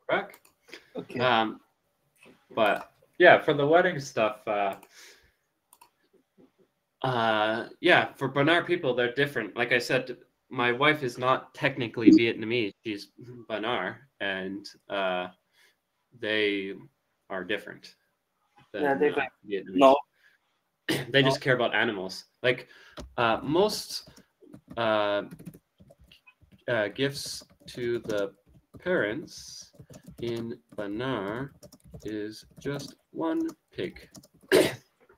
Back. Okay. But yeah, for the wedding stuff, yeah, for Banar people, they're different. Like I said, my wife is not technically Vietnamese; she's Banar, and they are different than Vietnamese. No. They just care about animals. Like most gifts to the parents in Banar is just one pig.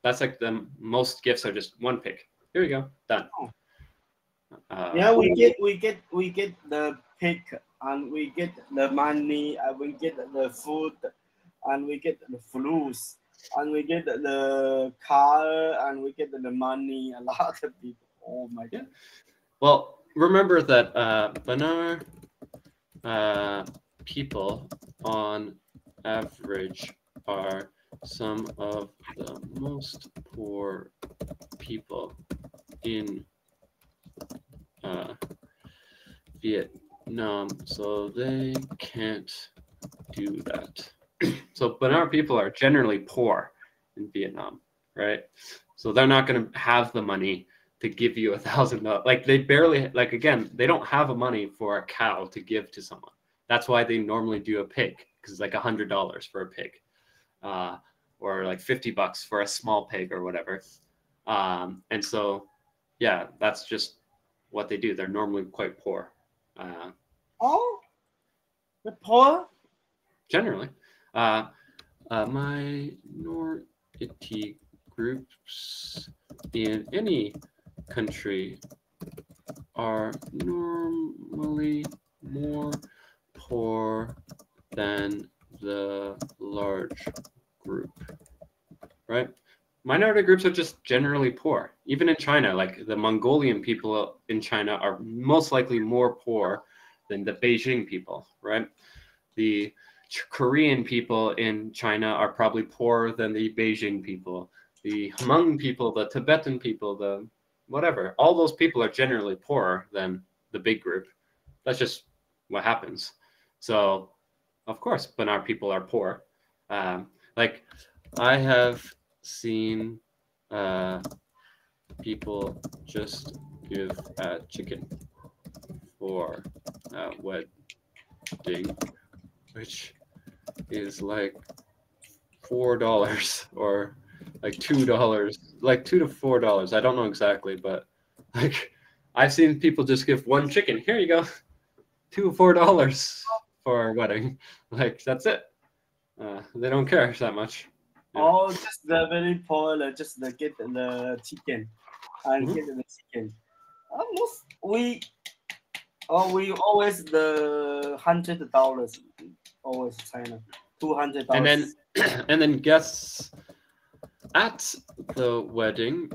That's like the most gifts are just one pig. Here we go, done. Yeah, we get the pig, and we get the money, and we get the food, and we get the fruits, and we get the car, and we get the money. A lot of people. Oh my God. Well, remember that Banar people on average are some of the most poor people in Vietnam, so they can't do that. So Banar people are generally poor in Vietnam, right? So they're not going to have the money to give you $1,000. Like they barely, like again, they don't have a money for a cow to give to someone. That's why they normally do a pig, because it's like $100 for a pig, or like $50 for a small pig or whatever. And so, yeah, that's just what they do. They're normally quite poor. Oh, the poor? Generally. Minority groups in any country are normally more poor than the large group, right? Minority groups are just generally poor. Even in China, like the Mongolian people in China are most likely more poor than the Beijing people, right? The Korean people in China are probably poorer than the Beijing people. The Hmong people, the Tibetan people, the whatever, all those people are generally poorer than the big group. That's just what happens. So, of course, Banar people are poor. Like, I have seen people just give a chicken for a wedding, which is like $4 or like $2, like $2 to $4. I don't know exactly, but like I've seen people just give one chicken. Here you go, $2 or $4 for a wedding. Like that's it. They don't care that much. Yeah. Oh, just the very poor, just get the chicken and get the chicken. Almost we always the $100 always China, $200. And then guests at the wedding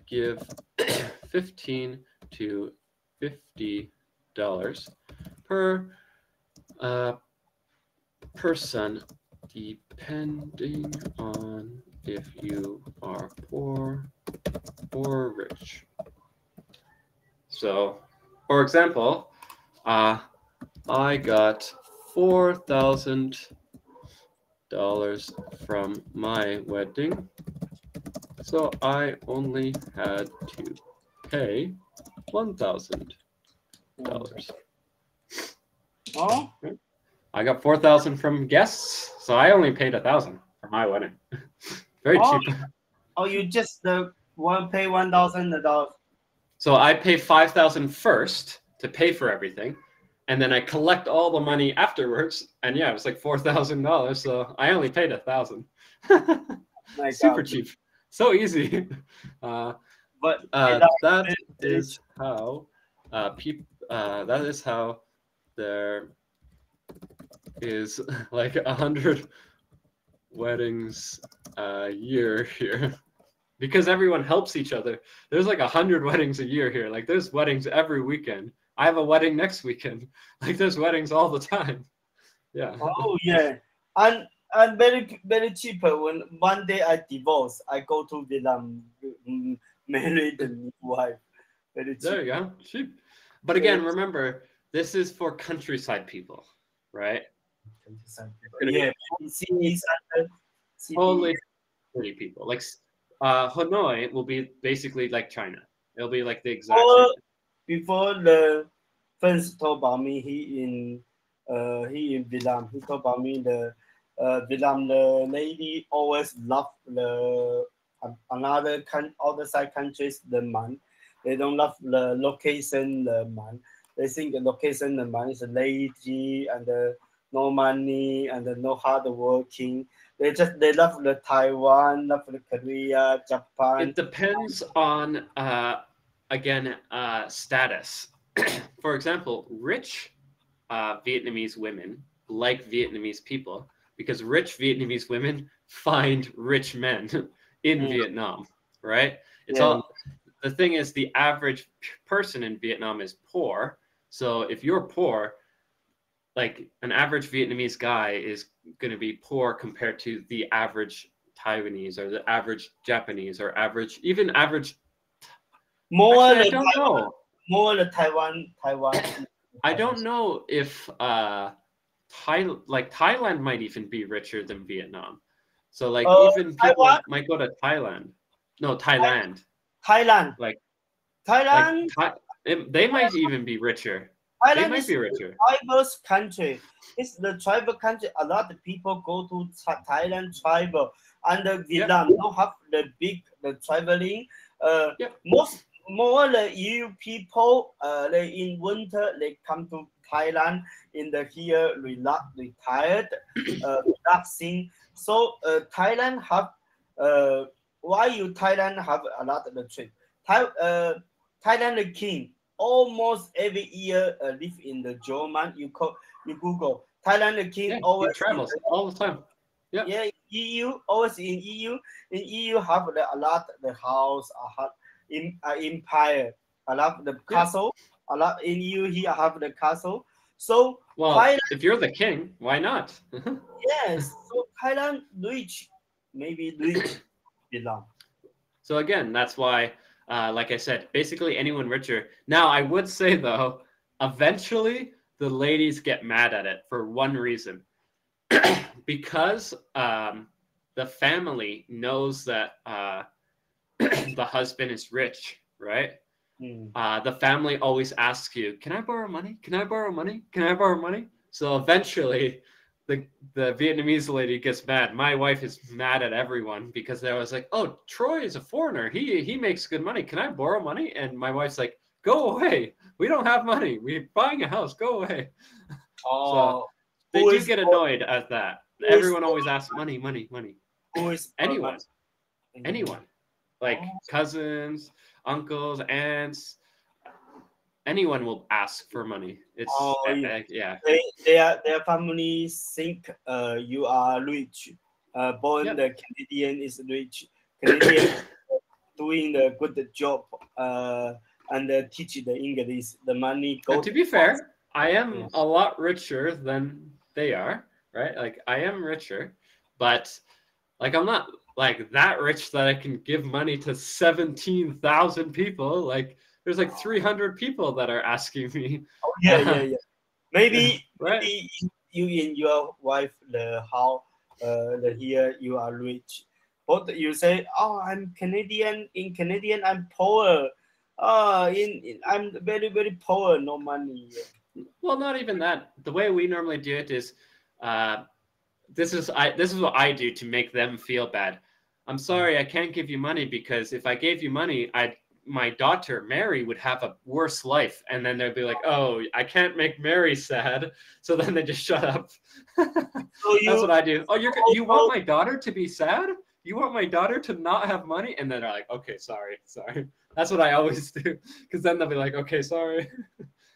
give $15 to $50 per person, depending on if you are poor or rich. So, for example, I got $4,000 from my wedding, so I only had to pay $1,000. Oh, I got $4,000 from guests, so I only paid $1,000 for my wedding. Very cheap. Oh, you just pay $1,000. So I pay $5,000 first to pay for everything, and then I collect all the money afterwards. And yeah, it was like $4,000. So I only paid $1,000. Super cheap, so easy. But that is how that is how there is like 100 weddings a year here. Because everyone helps each other. There's like 100 weddings a year here. Like there's weddings every weekend. I have a wedding next weekend. Like there's weddings all the time. Yeah. Oh yeah, and very very cheap. When one day I divorce, I go to Vietnam, marry the new wife. Very cheap. There you go, cheap. But again, remember this is for countryside people, right? Yeah, cities and Totally city people. Like Hanoi will be basically like China. It'll be like the exact same. Before the friends talk about me, he in Vietnam. He talk about me the Vietnam. The lady always love the another other side countries the man. They don't love the location the man. They think the location the man is lazy and no money and no hard working. They love the Taiwan, love the Korea, Japan. It depends on again status. For example, rich Vietnamese women like Vietnamese people because rich Vietnamese women find rich men in Vietnam, right? It's all the thing is the average person in Vietnam is poor. So if you're poor, like an average Vietnamese guy is going to be poor compared to the average Taiwanese or the average Japanese or even average. More actually, I don't know. More the Taiwan. I don't know if Thailand might even be richer than Vietnam. So like even people might go to Thailand. No, Thailand. Like Thailand. They might even be richer. They might be richer. Tribal country. It's the tribal country. A lot of people go to Thailand tribal, and Vietnam don't have the traveling. More the EU people. They in winter they come to Thailand in the here retired, relaxing. So Thailand have why Thailand have a lot of the trip. Thailand the king. Almost every year live in the German. You Google Thailand the king always travels all the time. Yeah, EU always in EU. In EU have a lot the house, empire, a lot the castle. A lot in EU here have the castle. So Thailand, if you're the king, why not? Yes. So Thailand rich, maybe rich belong. So again, that's why. Like I said, basically anyone richer. Now, I would say, though, eventually the ladies get mad at it for one reason. Because the family knows that the husband is rich, right? The family always asks you, can I borrow money? Can I borrow money? Can I borrow money? So eventually the Vietnamese lady gets mad. My wife is mad at everyone because they was like, oh, Troy is a foreigner. He makes good money. Can I borrow money? And my wife's like, go away. We don't have money. We're buying a house. Go away. So they do get annoyed at that. Everyone always asks money. Who is anyone? Like cousins, uncles, aunts. Anyone will ask for money. It's their family think you are rich. Born the Canadian is rich. Canadian doing a good job and teach the English. The money go. To be fair, I am a lot richer than they are, right? Like I am richer, but like I'm not like that rich that I can give money to 17,000 people. Like there's like 300 people that are asking me. Oh, yeah. Maybe, right? Maybe you and your wife the here you are rich. But you say, oh, I'm Canadian. In Canadian, I'm poor. I'm very, very poor. No money. Well, not even that. The way we normally do it is, this is what I do to make them feel bad. I'm sorry, I can't give you money because if I gave you money, my daughter Mary would have a worse life, and then they'd be like, "Oh, I can't make Mary sad," so then they just shut up. That's what I do. Oh, you want my daughter to be sad? You want my daughter to not have money? And then they're like, "Okay, sorry." That's what I always do, because then they'll be like, "Okay, sorry."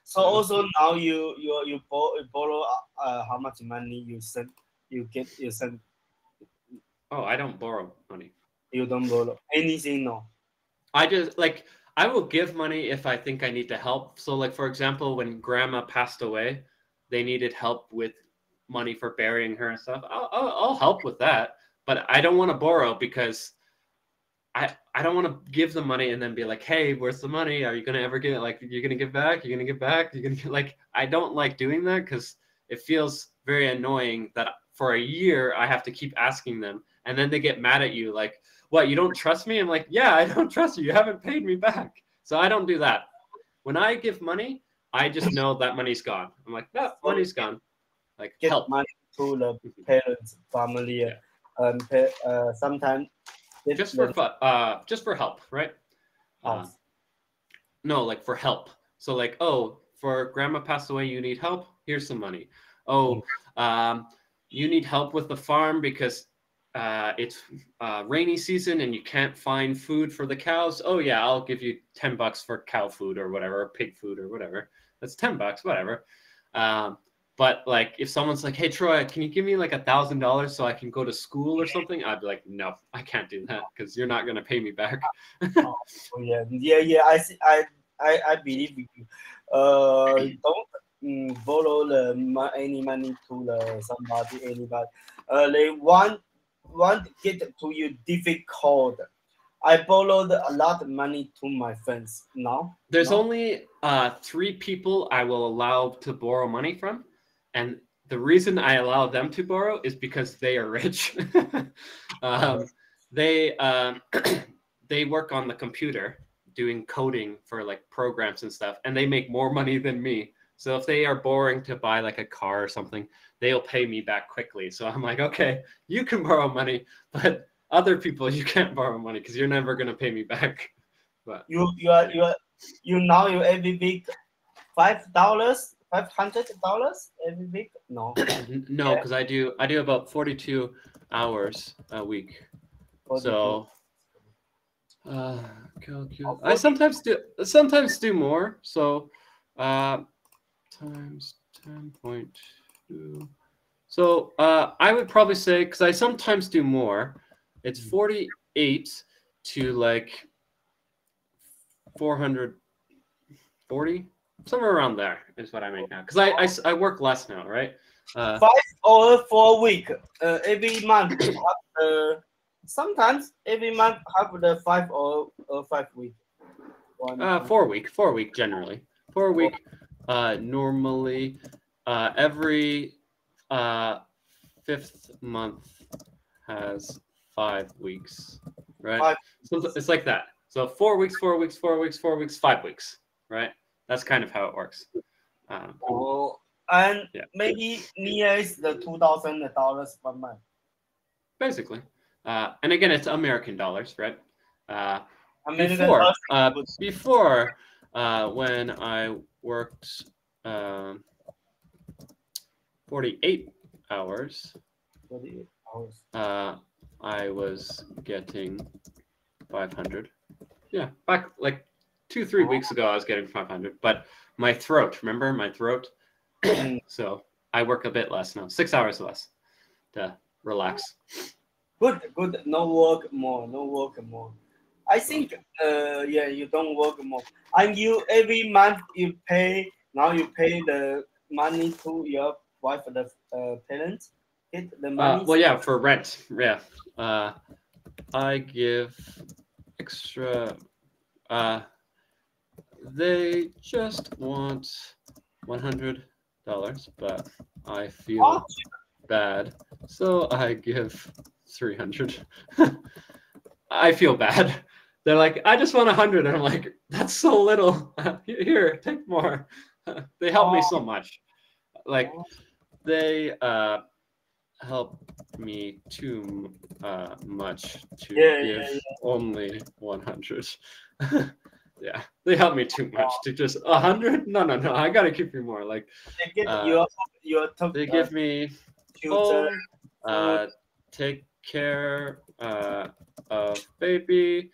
So also now you borrow how much money you send? You send. Oh, I don't borrow money. You don't borrow anything, no. I just I will give money if I think I need to help. So like, for example, when grandma passed away, they needed help with money for burying her and stuff. I'll help with that, but I don't want to borrow because I don't want to give the money and then be like, hey, where's the money? Are you gonna ever get it? Like, you're gonna give back? You're gonna give back? You're gonna get, like, I don't like doing that because it feels very annoying that for a year I have to keep asking them, and then they get mad at you like, what, you don't trust me? I'm like, yeah, I don't trust you. You haven't paid me back. So I don't do that. When I give money, I just know that money's gone. I'm like, no, money's gone. Like, Get help. money to the parents, family, Yeah. and sometimes Just for help, right? No, like for help. So like, oh, for grandma passed away, you need help? Here's some money. Oh, you need help with the farm because it's rainy season and you can't find food for the cows. Oh yeah, I'll give you $10 for cow food or whatever, or pig food or whatever. That's $10, whatever. But like, if someone's like, hey Troy, can you give me like $1,000 so I can go to school or something? I'd be like, no, I can't do that because you're not gonna pay me back. Yeah. I see. I believe you. Don't borrow any money to anybody. They want get to you difficult. I borrowed a lot of money to my friends now. There's only 3 people I will allow to borrow money from, and the reason I allow them to borrow is because they are rich. They they work on the computer doing coding for like programs and stuff, and they make more money than me. So if they are borrowing to buy like a car or something, they'll pay me back quickly. So I'm like, okay, you can borrow money, but other people, you can't borrow money because you're never gonna pay me back. But you now you every week $500 every week? No. no, because I do about 42 hours a week. 42. So I sometimes do more. So times 10.2. So I would probably say, because I sometimes do more, it's 48 to like 440, somewhere around there is what I make now. Because I work less now, right? 5 hours for a week. Every month. Sometimes every month have the 5 or 5 week. 4 week generally. 4 week. Normally, every 5th month has 5 weeks, right? So it's like that. So 4 weeks, 4 weeks, 4 weeks, 4 weeks, 5 weeks, right? That's kind of how it works. And yeah. Maybe near the $2,000 per month. Basically. And again, it's American dollars, right? Before when I worked 48 hours, I was getting 500. Yeah, back like 2-3 weeks ago, I was getting 500. But my throat, remember my throat? So I work a bit less now, 6 hours less to relax. Good. No work more. I think, yeah, you don't work more. And you every month you pay the money to your wife, the parents. Get the money. Well, yeah, for rent. Yeah, I give extra. They just want $100, but I feel bad, so I give 300. I feel bad. They're like, I just want 100, and I'm like, that's so little. Here, take more. They help me so much. Like, they help me too much to give only 100. Yeah, they help me too much to just 100. No, I gotta give you more. Like, they give me home, take care of baby,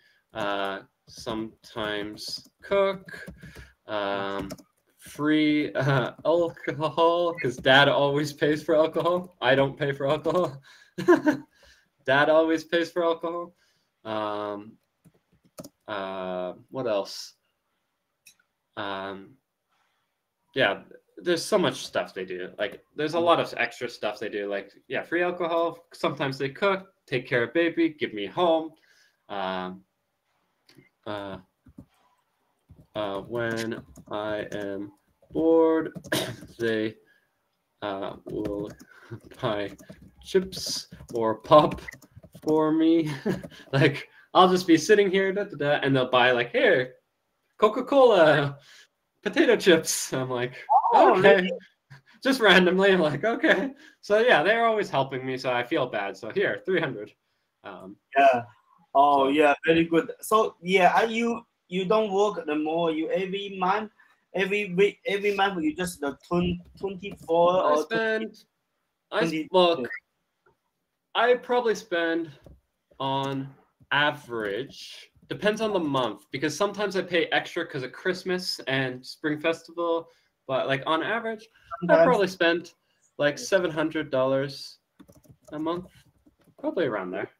sometimes cook, free alcohol, because dad always pays for alcohol. I don't pay for alcohol. Dad always pays for alcohol. What else? Yeah, there's so much stuff they do. Like, there's a lot of extra stuff they do. Like, yeah, free alcohol. Sometimes they cook, take care of baby, give me home. when I am bored, they will buy chips or pop for me. Like I'll just be sitting here, and they'll buy like, here, Coca-Cola, potato chips. I'm like, okay. Really? Just randomly, I'm like, okay. So yeah, they're always helping me, so I feel bad. So here, 300. Yeah. Oh So- yeah, very good. So yeah, you don't work the more. You every month, every week, every month you just the 24 I or spend, 20. look, I probably spend on average, depends on the month, because sometimes I pay extra because of Christmas and Spring Festival, but like on average, I probably spend like $700 a month, probably around there.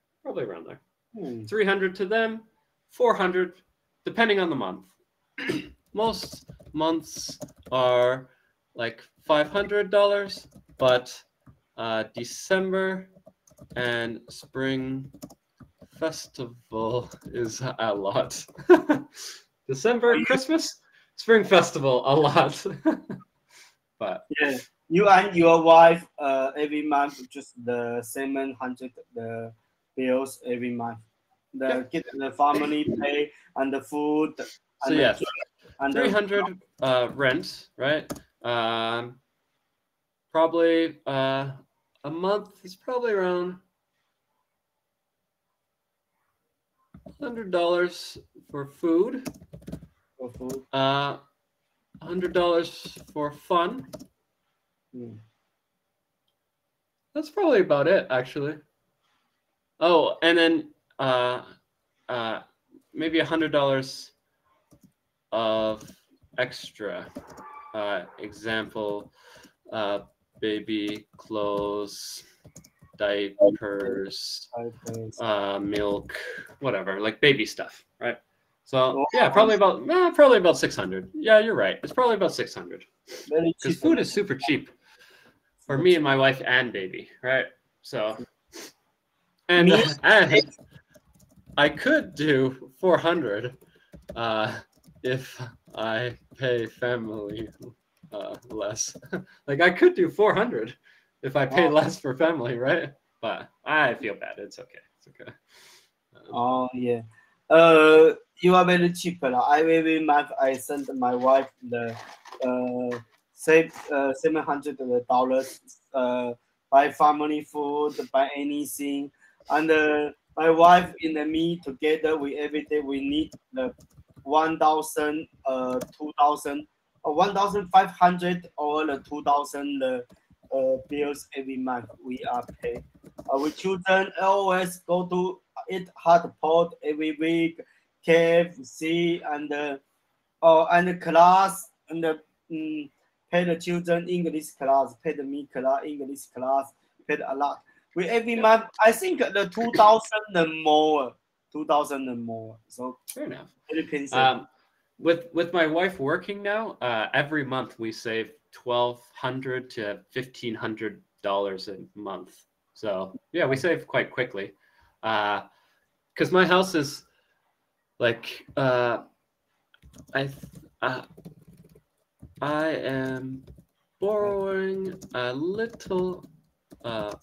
300 to them, 400, depending on the month. Most months are like $500, but December and Spring Festival is a lot. December, Christmas, Spring Festival, a lot. But Yeah, you and your wife every month just the 700 the bills every month. The get the family pay and the food so and yes, and 300 rent, right? Probably a month is probably around $100 for food. for food. $100 for fun. Mm. That's probably about it, actually. Oh, and then maybe $100 of extra. Example, baby clothes, diapers, milk, whatever, like baby stuff, right? So yeah, probably about 600. Yeah, you're right. It's probably about 600. Very Because cheap. food is super cheap for me and my wife and baby, right? So, and I could do 400 if I pay family less. Like I could do 400 if I pay less for family, right? But I feel bad. It's okay. It's okay. Oh yeah. You are very cheap. Every month I send my wife the save $700 buy family food, buy anything, and my wife and me together we every day we need the 1,000 2,000 or 1,500 or the 2,000 bills every month we are paid. Our children always go to eat hot pot every week, KFC and and class and pay the children English class, pay the me class English class, paid a lot. We every month I think the 2,000 and more, 2,000 and more. So fair enough. very expensive. With my wife working now, every month we save $1,200 to $1,500 a month. So yeah, we save quite quickly. Because my house is like I am borrowing a little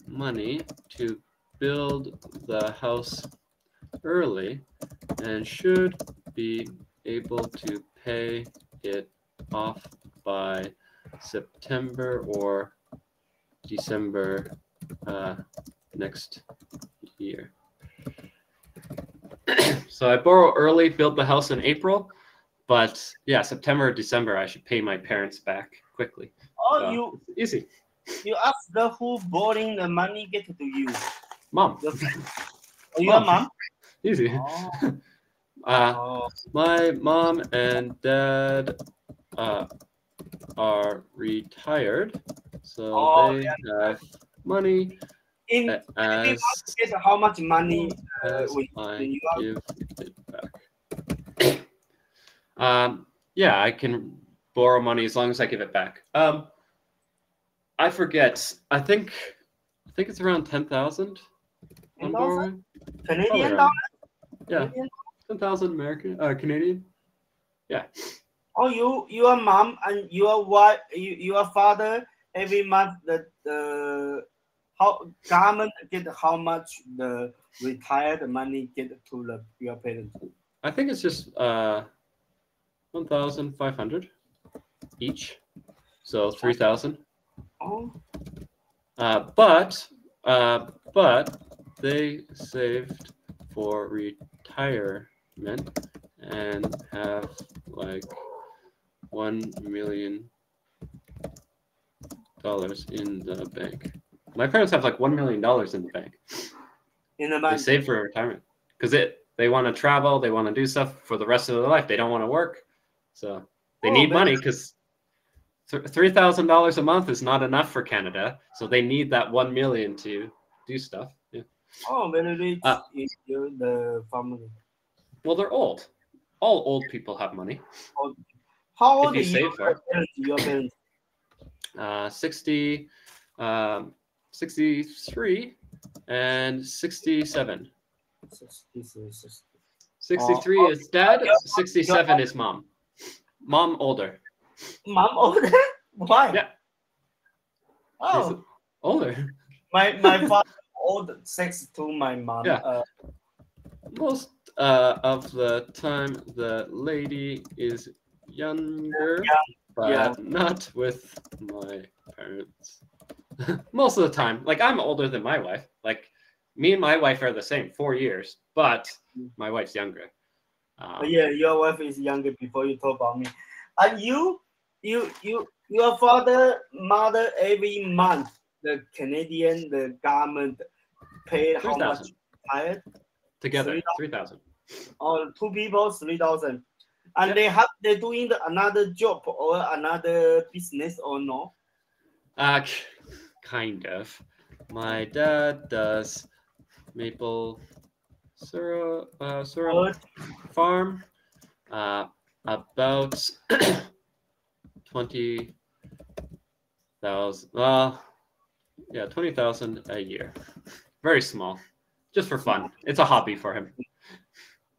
money to build the house early and should be able to pay it off by September or December next year. So I borrow early, build the house in April, but yeah, September or December I should pay my parents back quickly. Oh, So, easy. You ask the who borrowing the money get to you. Mom. Your mom? Easy. My mom and dad are retired, so they have money. As how much money I give it back. Yeah, I can borrow money as long as I give it back. I forget. I think it's around 10,000. I'm borrowing. Canadian dollars? Yeah, 10,000 Canadian. Yeah. Oh, your mom and your wife, your father every month the how government get how much the retired money get to your parents? I think it's just 1,500 each, so 3,000. Oh, But they saved for retirement and have like $1 million in the bank. My parents have like $1 million in the bank. in the They bank. save for retirement because they want to travel, they want to do stuff for the rest of their life. They don't want to work, so they need money because $3,000 a month is not enough for Canada. So they need that $1 million to do stuff. Yeah. Oh, very rich is the family. Well, they're old. All old people have money. How old If are you save for it. your parents? 60, 63, and 67. 63 is dad, 67 is mom. Mom older. Mom older? Why? Yeah. Oh, She's older. my father old 62, my mom. Yeah. Most of the time the lady is younger, but not with my parents. Most of the time, like I'm older than my wife. Like me and my wife are the same, 4 years, but my wife's younger. Yeah, your wife is younger before you talk about me. And your father, mother every month, the Canadian, the government pay how much? Hired? Together, 3,000. Oh, two people, 3,000. And they're doing another job or another business or no? Kind of. My dad does maple syrup farm. About 20,000. 20,000 a year. Very small, just for fun. It's a hobby for him.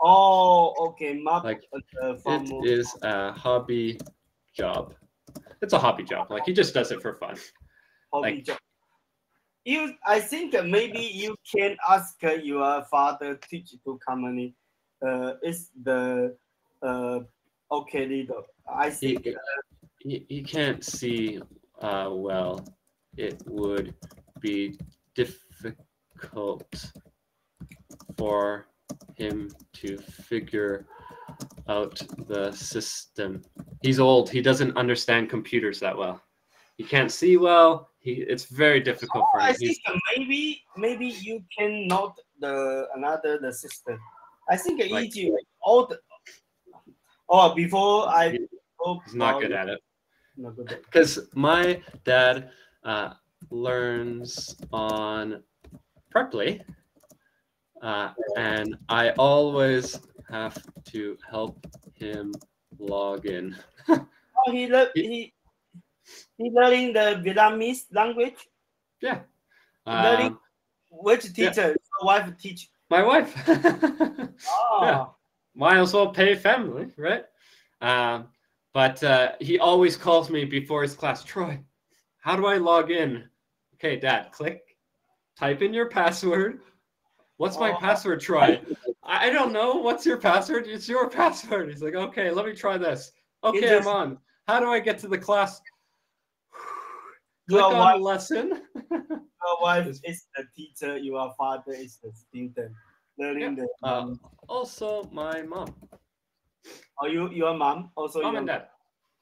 Oh, okay. It is a hobby job. It's a hobby job. Like he just does it for fun. Hobby job. I think maybe you can ask your father teach to company. Is the okay leader? I think he can't see well. It would be difficult for him to figure out the system. He's old. He doesn't understand computers that well. He can't see well. It's very difficult for him. I think maybe you can note the system. I think Egypt old. Oh, before I. He's not good at it. Because my dad learns on Preply, and I always have to help him log in. He learning the Vietnamese language. Yeah. Learning which teacher? Your wife teach. My wife. Yeah. Might as well pay family, right? But he always calls me before his class. Troy, how do I log in? Okay, Dad, click. Type in your password. What's my password, Troy? I don't know. What's your password? It's your password. He's like, okay, let me try this. Okay, I'm on. How do I get to the class? Click on lesson. Your wife is the teacher. Your father is the student. Learning the. Also, my mom. Oh, your mom also. Mom and dad.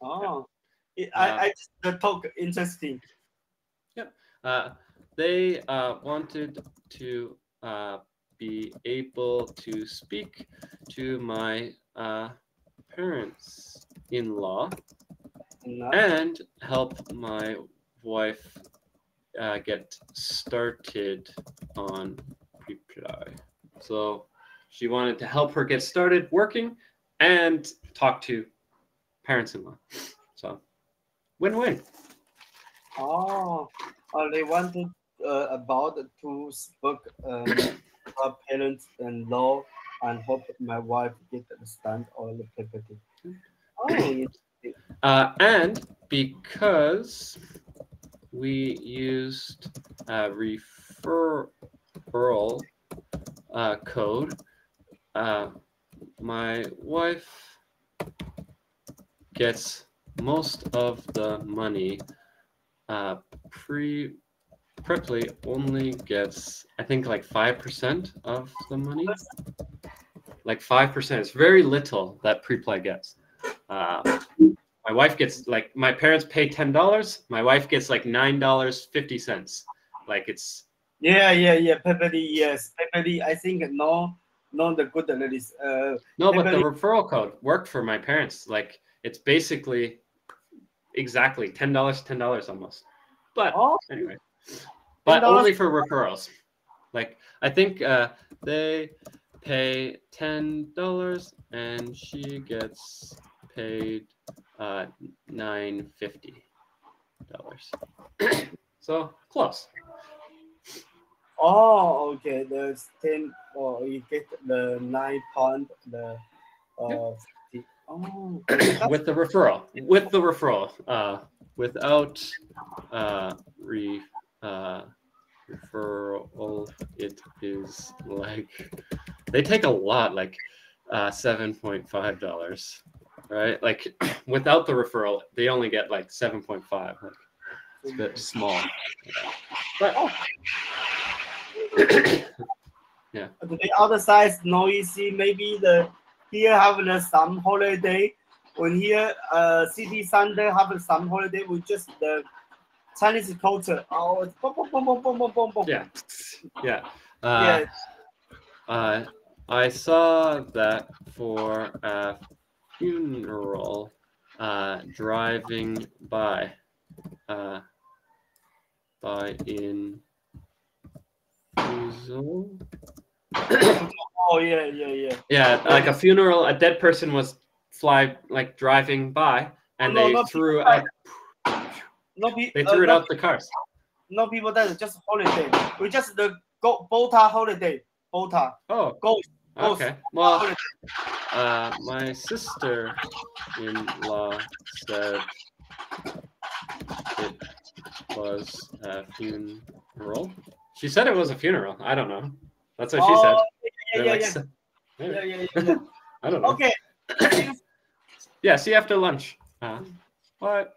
Oh, I just the talk interesting. Yep. They wanted to be able to speak to my parents-in-law and help my wife get started on Preply. So she wanted to help her get started working and talk to parents-in-law. So win-win. They wanted about to speak parents-in-law and hope my wife get the stamp or the paper. Oh, and because we used referral code, my wife gets most of the money. Preply only gets, I think, like 5% of the money. Like 5%. It's very little that Preplay gets. My wife gets, like, my parents pay $10. My wife gets like $9.50. Like it's. Yeah. Preply, yes. Preply, I think no the good ladies. No, but the referral code worked for my parents. Like it's basically exactly $10 almost. But anyway, but only for referrals. Like I think they pay $10 and she gets paid $9.50. So close. Oh, okay. The 10 or you get the 9 pound the 50. Oh, with the referral. Without referral, it is like they take a lot, like $7.5, right? Like without the referral, they only get like 7.5. Like it's a bit small. But yeah. The other side is noisy. Maybe here have some holiday. When here city Sunday have some holiday, we just the Chinese culture. Oh, it's boom, boom, boom, boom, boom, boom, boom, boom. Yeah. I saw that for a funeral driving by in Fuzhou. Oh yeah. Yeah, like a funeral, a dead person was driving by, and they threw out. They threw it out the cars. No people there, just holiday. We just the Bota holiday. Bota. Oh, ghost. Okay. Well, my sister-in-law said it was a funeral. She said it was a funeral. I don't know. That's what she said. Yeah. I don't know. Okay. Yeah, see you after lunch. What?